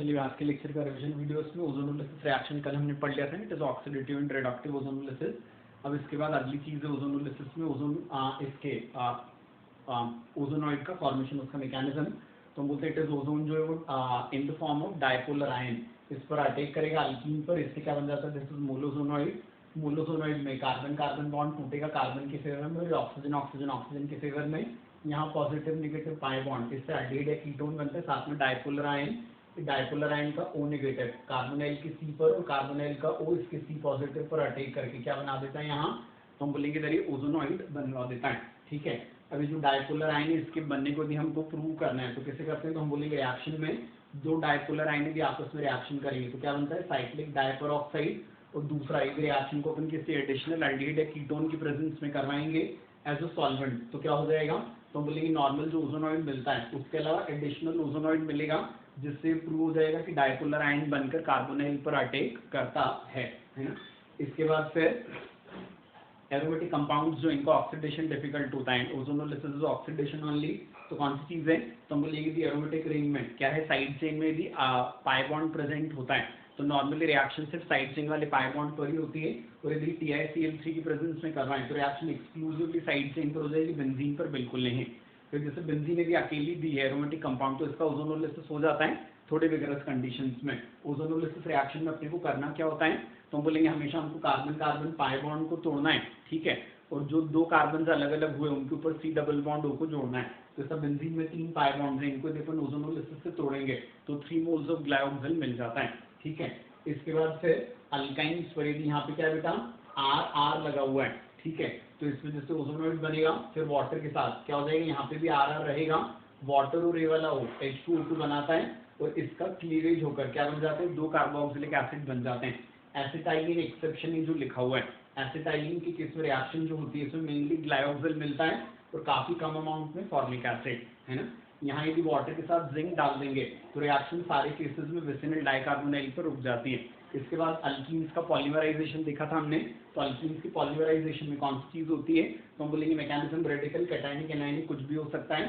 चलिए आज के लेक्चर का रिवीजन वीडियोस में ओजोनोलिसिस रिएक्शन कल हमने पढ़ लिया था, it is oxidative and reductive ozonolysis. अब इसके बाद अगली चीज है ओजोनोलिसिस में ओजोनॉइड का फॉर्मेशन, उसका मैकेनिज्म। तो हम बोलते हैं इट इज ओजोन जो है वो in the form of dipolar ion इस पर अटैक करेगा अल्कीन पर, इससे क्या बन जाता है, दिस इज मोलोजोनॉइड। मोलोजोनॉइड में कार्बन कार्बन बॉन्ड टूटेगा कार्बन के फेवर में और ऑक्सीजन ऑक्सीजन ऑक्सीजन के फेवर में, यहाँ पॉजिटिव नेगेटिव पाई बॉन्ड, इससे एल्डिहाइड या कीटोन बनते हैं, साथ में डायपोलर आयन। डायपोलर आयन का O नेगेटिव कार्बोनाइल के C पर और कार्बोनाइल का O इसके C पॉजिटिव पर अटैक करके क्या बना देता है यहाँ, तो हम बोलेंगे इधर ये ओजोनॉइड बनवा देता है। ठीक है, अभी जो डायपोलर आयन है इसके बनने को भी हमको प्रूव करना है, तो कैसे करते हैं, तो हम बोलेंगे रिएक्शन में दो डायपोलर आयन यदि आपस में रिएक्शन करेंगे तो क्या बनता है, साइक्लिक डायपरऑक्साइड, और दूसरा एक रिएक्शन को अपन किसी एडिशनल एल्डिहाइड या कीटोन की प्रेजेंस में करवाएंगे एज अ सॉल्वेंट, तो क्या हो जाएगा, तो हम बोलेंगे नॉर्मल जो ओजोनॉइड मिलता है उसके अलावा एडिशनल ओजोनॉइड मिलेगा, जिससे प्रूव हो जाएगा कि डायपोलर आयन बनकर कार्बोनाइल पर अटैक करता है ना। इसके बाद फिर एरोमेटिक कंपाउंड्स जो इनका ऑक्सीडेशन डिफिकल्ट होता है, ओजोनोलिसिस इज ऑक्सीडेशन ओनली, तो कौन सी चीज है, तो हम बोलेंगे कि एरोमेटिक रिंग में क्या है, साइड चेन में यदि पाई बॉन्ड प्रेजेंट होता है तो नॉर्मली रिएक्शन सिर्फ साइड चेन वाले पाई बॉन्ड पर ही होती है, और यदि TiCl3 की प्रेजेंस में करवाएं तो रिएक्शन एक्सक्लूसिवली साइड चेन पर हो जाएगी, बेंजीन पर बिल्कुल नहीं। फिर जैसे बेंजीन यदि अकेली दी है एरोमेटिक कंपाउंड तो इसका ओजोनोलिसिस हो जाता है थोड़े विगरस कंडीशंस में। ओजोनोलिसिस रिएक्शन में अपने को करना क्या होता है, तो हम बोलेंगे हमेशा हमको कार्बन कार्बन पाई बॉन्ड को तोड़ना है, ठीक है, और जो दो कार्बन अलग अलग हुए उनके ऊपर C डबल बॉन्ड O को जोड़ना है। तो सब बेंजीन में 3 पाई बॉन्ड हैं, इनको अपन ओजोनोलिसिस से तोड़ेंगे तो 3 मोल्स ऑफ ग्लाइकोजन मिल जाता है। ठीक है, इसके बाद फिर अल्काइन्स पर यदि यहाँ पे क्या है बेटा R लगा हुआ है, ठीक है, तो इस वजह से ओजोनॉइड बनेगा। फिर वाटर के साथ क्या हो जाएगा, यहाँ पे भी R रहेगा, वाटर और A वाला O H2O2 बनाता है और इसका क्लीवेज होकर क्या बन जाते हैं, 2 कार्बोक्सिलिक एसिड बन जाते हैं। एसिटाइलिन एक्सेप्शन ही जो लिखा हुआ है, एसिटाइलिन की किस में रिएक्शन जो होती है इसमें मेनली ग्लाइकोजन मिलता है और काफी कम अमाउंट में फॉर्मिक एसिड है ना। यहाँ यदि वाटर के साथ जिंक डाल देंगे तो रिएक्शन सारे केसेस में विसिनल डाइकार्बोनाइल पर रुक जाती है। इसके बाद अल्कीन्स का पॉलीमराइजेशन देखा था हमने, तो अल्कीन्स की पॉलीमराइजेशन में कौन सी चीज होती है, तो हम बोलेंगे मैकेनिज्म रेडिकल कैटायनिक एनायनिक कुछ भी हो सकता है।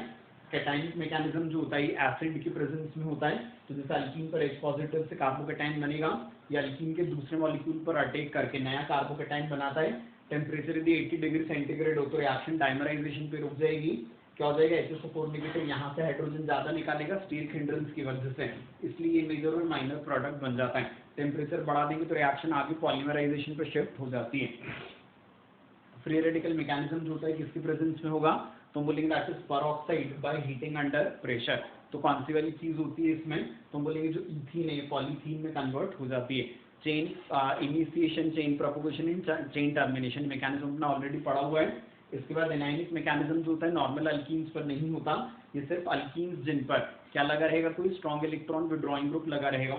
कैटायनिक मैकेनिज्म जो होता है एसिड की प्रेजेंस में होता है, तो जैसे अल्कीन पर H पॉजिटिव से कार्बोकैटायन बनेगा, या अल्कीन के दूसरे मॉलिक्यूल पर अटैक करके नया कार्बोकैटायन बनाता है। टेम्परेचर यदि 80 डिग्री सेंटीग्रेड हो तो रिएक्शन डाइमराइजेशन पे रुक जाएगी, क्या हो जाएगा HSO4 नेगेटिव, यहाँ से हाइड्रोजन ज्यादा निकालेगा स्टीरिक हिंड्रेंस की वजह से, इसलिए ये मेजर और माइनर प्रोडक्ट बन जाता है। टेम्परेचर बढ़ा देंगे तो रिएक्शन आगे पॉलीमराइजेशन पे शिफ्ट हो जाती है। फ्री रेडिकल मैकेनिज्म जो होता है किसकी प्रेजेंस में होगा, तो हम बोलेंगे that is peroxide by heating under pressure. तो कौन सी वाली चीज होती है इसमें, तो हम बोलेंगे जो इथीन है पॉलीथीन में कन्वर्ट हो जाती है। Chain initiation, chain propagation in chain termination mechanism अपना ऑलरेडी पढ़ा हुआ है। इसके बाद एनायनिक मैकेनिज्म जो होता है नॉर्मल अल्कीन्स पर नहीं होता, ये सिर्फ अल्कीन्स जिन पर क्या लगा रहेगा, कोई स्ट्रॉन्ग इलेक्ट्रॉन विड्रॉइंग ग्रुप लगा रहेगा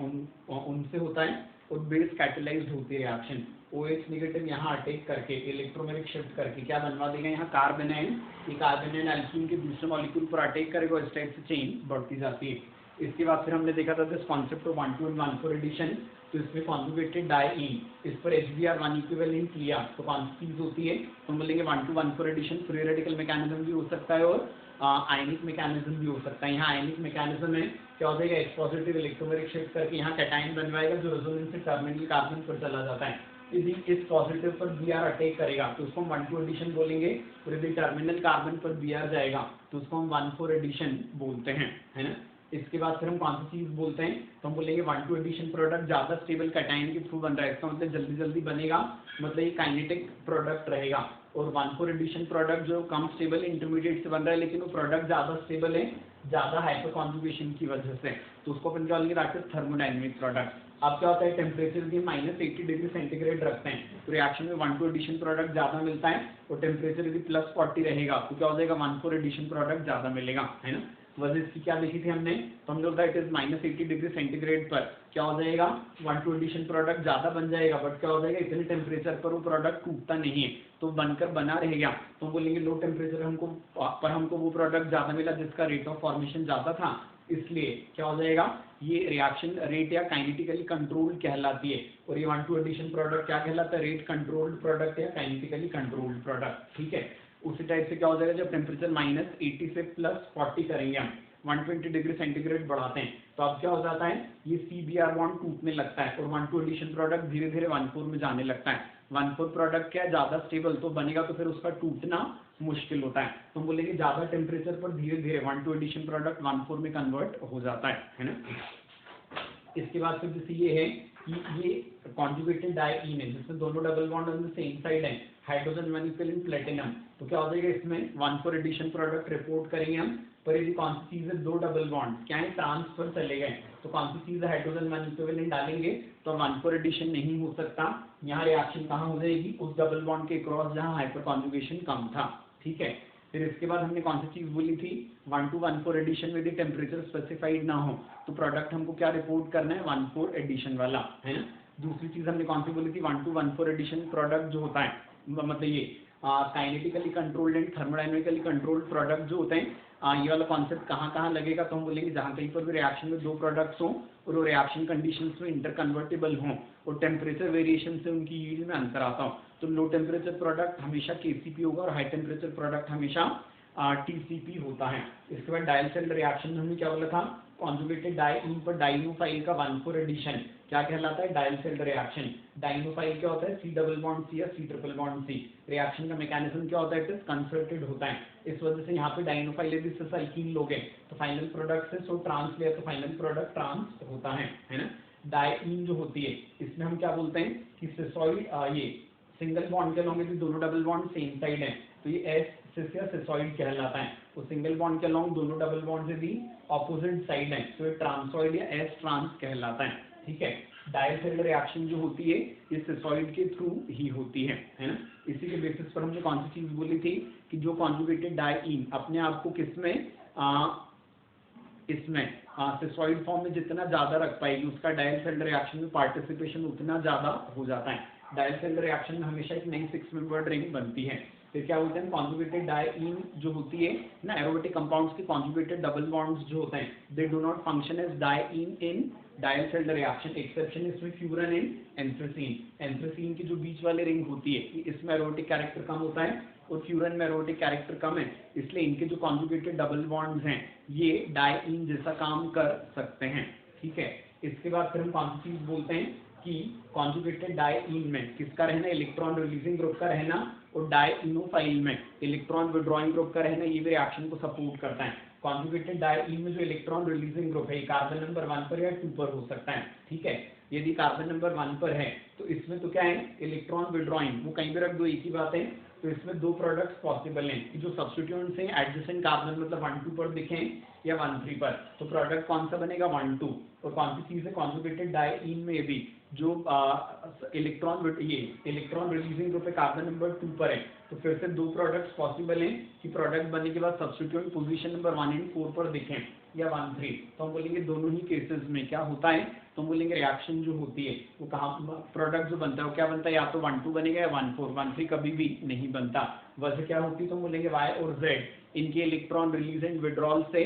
उनसे होता है, और बेस कैटेलाइज्ड होती है रिएक्शन। OH नेगेटिव यहाँ अटैक करके इलेक्ट्रोमेरिक शिफ्ट करके क्या बनवा देगा, यहाँ कार्बेनाइन, ये कार्बेनाइन अल्कीन के दूसरे मॉलिक्यूल पर अटैक करेगा, इस टाइप से चेन बढ़ती जाती है। इसके बाद फिर हमने देखा था this concept of 1 to 1,4 addition, तो इसमें कॉन्जुगेटेड डाइईन, इस पर HBr1 इक्विवेलेंट लिया तो कौन सी चीज होती है, तो हम बोलेंगे 1 to 1,4 addition. Free radical mechanism भी हो सकता है और आयनिक मैकेनिज्म भी हो सकता है। यहाँ आयनिक मैकेनिज्म है, क्या हो जाएगा H पॉजिटिव इलेक्ट्रोमेरिक शिफ्ट करके यहाँ कैटायन बनवाएगा जो रेजोनेंस से टर्मिनल कार्बन पर चला जाता है। यदि इस पॉजिटिव पर Br अटैक करेगा तो उसको हम 1,2 एडिशन बोलेंगे, और यदि टर्मिनल कार्बन पर Br जाएगा तो उसको हम 1,4 एडिशन बोलते हैं, है ना। इसके बाद फिर हम कौन सी चीज बोलते हैं, तो हम बोलेंगे 1,2 एडिशन प्रोडक्ट ज्यादा स्टेबल कैटायन के थ्रू बन रहा है, इसका मतलब जल्दी जल्दी बनेगा, मतलब ये काइनेटिक प्रोडक्ट रहेगा। और 1,4 एडिशन प्रोडक्ट जो कम स्टेबल इंटरमीडिएट से बन रहा है लेकिन वो प्रोडक्ट ज्यादा स्टेबल है ज्यादा हाइपर कॉन्जुगेशन की वजह से, तो उसको अपन क्या बोलेंगे, दैट इज थर्मोडायनेमिक प्रोडक्ट। अब क्या होता है, टेम्परेचर भी -80 डिग्री सेंटीग्रेड रखते हैं तो रिएक्शन में 1,2 एडिशन प्रोडक्ट ज्यादा मिलता है, और टेम्परेचर यदि +40 रहेगा तो क्या हो जाएगा, 1,4 एडिशन प्रोडक्ट ज्यादा मिलेगा, है ना। वजह इसकी क्या देखी थी हमने, तो हमने बोला इट इज -80 डिग्री सेंटीग्रेड पर क्या हो जाएगा, 1,2 एडिशन प्रोडक्ट ज्यादा बन जाएगा, बट क्या हो जाएगा इतने टेम्परेचर पर वो प्रोडक्ट टूटता नहीं है तो बनकर बना रहेगा। तो बोलेंगे लो टेम्परेचर हमको वो प्रोडक्ट ज्यादा मिला जिसका रेट ऑफ फॉर्मेशन ज्यादा था, इसलिए क्या हो जाएगा, ये रिएक्शन रेट या काइनेटिकली कंट्रोल्ड कहलाती है। और ये 1,2 एडिशन प्रोडक्ट क्या कहलाता है, रेट कंट्रोल्ड प्रोडक्ट या काइनेटिकली कंट्रोल्ड प्रोडक्ट, ठीक है। उसी टाइप से क्या हो जाएगा, जब टेम्परेचर -80 से +40 करेंगे हम 120 डिग्री सेंटीग्रेड बढ़ाते हैं तो अब क्या हो जाता है, ये CBr बॉन्ड टूटने लगता है और 1,2 एडिशन प्रोडक्ट धीरे धीरे 1,4 में जाने लगता है। 1,4 प्रोडक्ट क्या है, ज्यादा स्टेबल तो बनेगा तो फिर उसका टूटना मुश्किल होता है, तो हम बोलेंगे ज्यादा टेम्परेचर पर धीरे धीरे 1,2 एडिशन प्रोडक्ट 1,4 में कन्वर्ट हो जाता है ना। इसके बाद फिर जैसे ये है कि ये कॉन्जुगेटेड डाइईन है जिसमें दोनों double bond on the same side है, hydrogen one is in platinum, तो क्या हो जाएगा इसमें 1,4 एडिशन प्रोडक्ट रिपोर्ट करेंगे हम, पर यदि कौन सी चीज है, दो डबल बॉन्ड क्या है, ट्रांसफर चले गए, तो कौन सी चीज है, हाइड्रोजन वन इक्विवेलेंट डालेंगे तो 1,4 एडिशन नहीं हो सकता, यहाँ रिएक्शन कहाँ हो जाएगी, उस डबल बॉन्ड के क्रॉस जहाँ हाइपर कॉन्जुगेशन कम था, ठीक है। फिर इसके बाद हमने कौन सी चीज बोली थी, 1 to 1,4 एडिशन में यदि टेम्परेचर स्पेसिफाइड ना हो तो प्रोडक्ट हमको क्या रिपोर्ट करना है, 1,4 एडिशन वाला, है ना। दूसरी चीज हमने कौन सी बोली थी, 1 to 1,4 एडिशन प्रोडक्ट जो होता है, मतलब ये kinetically controlled and thermodynamically controlled product जो होते हैं, ये वाला कॉन्सेप्ट कहाँ कहाँ लगेगा, तो हम बोलेंगे जहाँ कहीं पर भी रिएक्शन में दो प्रोडक्ट्स हों और वो रिएक्शन कंडीशंस में इंटरकन्वर्टेबल हों और टेम्परेचर वेरिएशन से उनकी यील्ड में अंतर आता हो, तो लो टेम्परेचर प्रोडक्ट हमेशा KCP होगा और हाई टेम्परेचर प्रोडक्ट हमेशा TCP होता है। इसके बाद डायल सेल रिएक्शन में हमने क्या बोला था, कॉन्जुगेटेड डाइईन पर डाइनोफाइल का 1,4 एडिशन क्या कहलाता है, डायल सेल रिएक्शन। डाइनोफाइल क्या होता है, C डबल बॉन्ड C या C triple bond C। Reaction का मैकेनिज्म क्या होता है, इट इज कंसर्टेड होता है, इस वजह से यहाँ पे डाइनोफाइल यदि सिस अल्कीन लोगे तो फाइनल प्रोडक्ट से सो ट्रांस ले तो फाइनल प्रोडक्ट ट्रांस होता है ना। डाइईन जो होती है इसमें हम क्या बोलते हैं कि सिसॉइड, ये सिंगल बॉन्ड के लॉन्ग यदि दोनों डबल बॉन्ड सेम साइड है तो ये S सिस या सिसॉइड कहलाता है, तो सिंगल बॉन्ड के लॉन्ग दोनों डबल बॉन्ड यदि ऑपोजिट साइड है तो ये ट्रांसॉइड या S ट्रांस कहलाता है, ठीक है। डायल सेल रिएक्शन जो होती है ये सिसॉइड के थ्रू ही होती है ना। इसी के बेसिस पर हमने कौन सी चीज बोली थी कि जो कॉन्जुगेटेड डाइईन अपने आप को किसमें, इसमें सिसॉइड फॉर्म में जितना ज्यादा रख पाएगी उसका डायल सेल रिएक्शन में पार्टिसिपेशन उतना ज्यादा हो जाता है। डायल सेल रिएक्शन में हमेशा एक नई 6 मेंबर्ड रिंग बनती है, फिर क्या बोलते हैं, कॉन्जुगेटेड डाइईन जो होती है ना, एरोमेटिक कंपाउंड्स के कॉन्जुगेटेड डबल बॉन्ड्स जो होते हैं they do not function as diene in Diels सेल रिएक्शन, एक्सेप्शन इसमें फ्यूरन इन एंथ्रेसीन। एंथ्रेसीन की जो बीच वाली रिंग होती है इसमें एरोमेटिक कैरेक्टर कम होता है और फ्यूरन में एरोमेटिक कैरेक्टर कम है, इसलिए इनके जो कॉन्जुगेटेड डबल बॉन्ड्स हैं ये डाइईन जैसा काम कर सकते हैं, ठीक है। इसके बाद फिर हम कौन सी चीज बोलते हैं कि कॉन्जुगेटेड डाइईन में किसका रहना, इलेक्ट्रॉन रिलीजिंग ग्रुप का रहना, और डाइईनोफाइल में इलेक्ट्रॉन विड्रॉइंग ग्रुप का रहना, ये भी रिएक्शन को सपोर्ट करता है। कॉन्जुगेटेड डाइईन में जो इलेक्ट्रॉन रिलीजिंग ग्रुप है कार्बन नंबर 1 पर या 2 पर हो सकता है, ठीक है। यदि कार्बन नंबर 1 पर है तो इसमें तो क्या है, इलेक्ट्रॉन विड्रॉइंग, वो कहीं भी रख दो एक ही बात है, तो इसमें दो प्रोडक्ट्स पॉसिबल हैं कि जो सब्स्टिट्यूएंट्स हैं एडजेसेंट कार्बन मतलब 1,2 पर दिखें या 1,3 पर, तो प्रोडक्ट कौन सा बनेगा, 1,2। और कौन सी चीज है, कॉन्जुगेटेड डाइईन में भी जो इलेक्ट्रॉन रिलीजिंग ग्रुप है कार्बन नंबर 2 पर है, तो फिर से दो प्रोडक्ट्स पॉसिबल हैं कि प्रोडक्ट बनने के बाद सब्स्टिट्यूएंट पोजीशन नंबर 1 और 4 पर दिखें या 1,3, तो हम बोलेंगे दोनों ही केसेस में क्या होता है, तो हम बोलेंगे रिएक्शन जो होती है वो कहाँ, प्रोडक्ट जो बनता है वो क्या बनता है, या तो 1,2 बनेगा या 1,4, 1,3 कभी भी नहीं बनता। वजह क्या होती है, तो हम बोलेंगे Y और Z इनके इलेक्ट्रॉन रिलीज एंड विड्रॉल से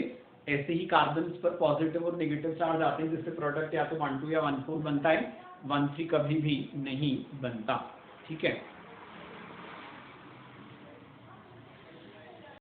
ऐसे ही कार्बन पर पॉजिटिव और नेगेटिव चार्ज आते हैं जिससे प्रोडक्ट या तो 1,2 या 1,4 बनता है, 1,3 कभी भी नहीं बनता, ठीक है।